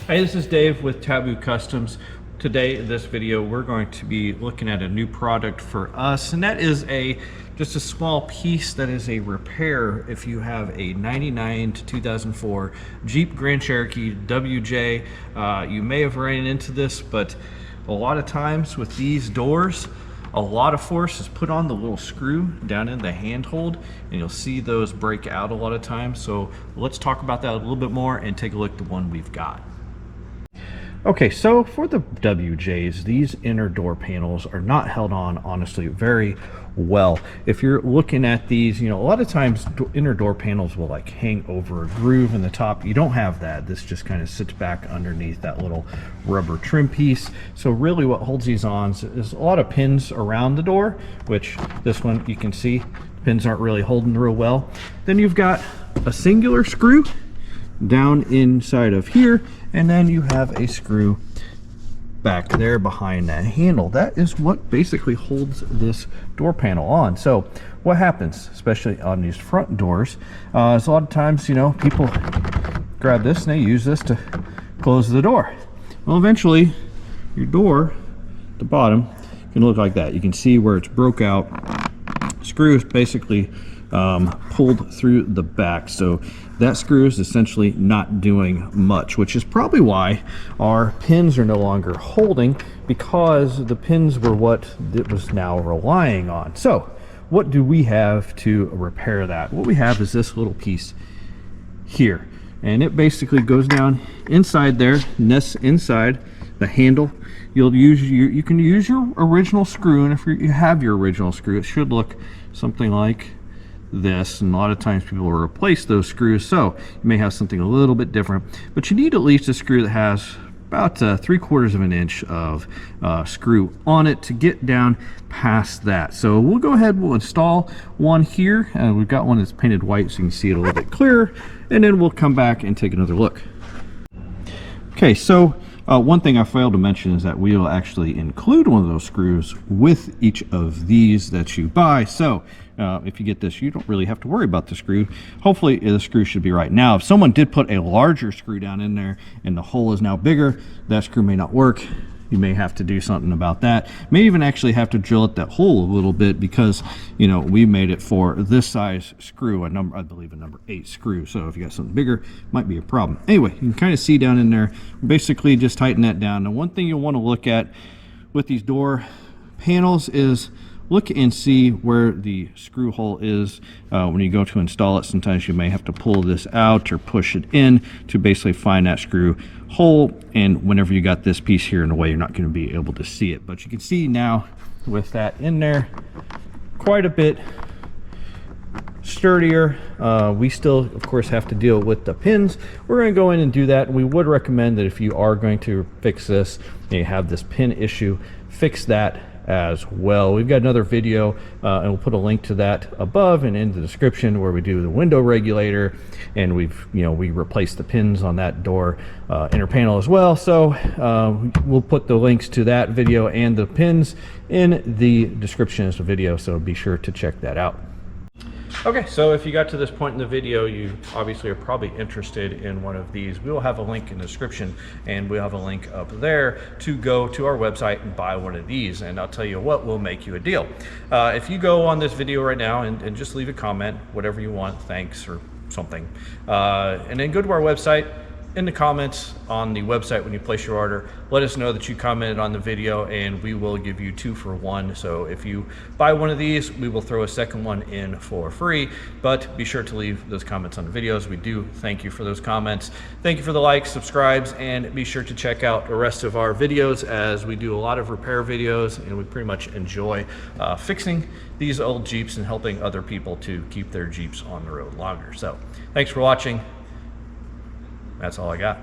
Hey, this is Dave with Taboo Customs. Today in this video we're going to be looking at a new product for us, and that is just a small piece that is a repair if you have a 99 to 2004 Jeep Grand Cherokee WJ. You may have ran into this, but a lot of times with these doors, a lot of force is put on the little screw down in the handhold, and you'll see those break out a lot of times. So let's talk about that a little bit more and take a look at the one we've got. Okay, so for the WJs, these inner door panels are not held on, honestly, very well. If you're looking at these, a lot of times inner door panels will like hang over a groove in the top. You don't have that. This just kind of sits back underneath that little rubber trim piece. So really what holds these on is a lot of pins around the door, which this one you can see, pins aren't really holding real well. Then you've got a singular screw down inside of here, and then you have a screw back there behind that handle. That is what basically holds this door panel on. So what happens, especially on these front doors, is a lot of times, people grab this and they use this to close the door. Well, eventually your door, the bottom, can look like that. You can see where it's broke out. Screw is basically pulled through the back, so that screw is essentially not doing much, which is probably why our pins are no longer holding, because the pins were what it was now relying on. So what do we have to repair that? What we have is this little piece here, and it basically goes down inside there, nests inside the handle. You can use your original screw, and if you have your original screw, it should look something like this, and a lot of times people will replace those screws, so you may have something a little bit different, but you need at least a screw that has about 3/4 of an inch of screw on it to get down past that. So we'll go ahead, we'll install one here. We've got one that's painted white so you can see it a little bit clearer, and then we'll come back and take another look. Okay, so one thing I failed to mention is that we will actually include one of those screws with each of these that you buy. So if you get this, you don't really have to worry about the screw. Hopefully the screw should be right. Now, if someone did put a larger screw down in there and the hole is now bigger, that screw may not work. You may have to do something about that. May even actually have to drill at that hole a little bit, because we made it for this size screw, I believe a number 8 screw. So if you got something bigger, might be a problem. Anyway, you can kind of see down in there, basically just tighten that down. Now, one thing you'll want to look at with these door panels is look and see where the screw hole is. When you go to install it, sometimes you may have to pull this out or push it in to basically find that screw hole, and whenever you got this piece here in the way, you're not going to be able to see it. But you can see now with that in there, quite a bit sturdier. We still of course have to deal with the pins. We're going to go in and do that, and we would recommend that if you are going to fix this and you have this pin issue, fix that as well. We've got another video and we'll put a link to that above and in the description, where we do the window regulator, and we replaced the pins on that door inner panel as well. So we'll put the links to that video and the pins in the description of the video, so be sure to check that out. Okay, so if you got to this point in the video, you obviously are probably interested in one of these. We will have a link in the description, and we'll have a link up there to go to our website and buy one of these. And I'll tell you what, we'll make you a deal. If you go on this video right now and just leave a comment, whatever you want, thanks or something, and then go to our website. In the comments on the website when you place your order, let us know that you commented on the video, and we will give you 2 for 1. So if you buy one of these, we will throw a second one in for free, but be sure to leave those comments on the videos. We do thank you for those comments. Thank you for the likes, subscribes, and be sure to check out the rest of our videos, as we do a lot of repair videos, and we pretty much enjoy fixing these old Jeeps and helping other people to keep their Jeeps on the road longer. So thanks for watching. That's all I got.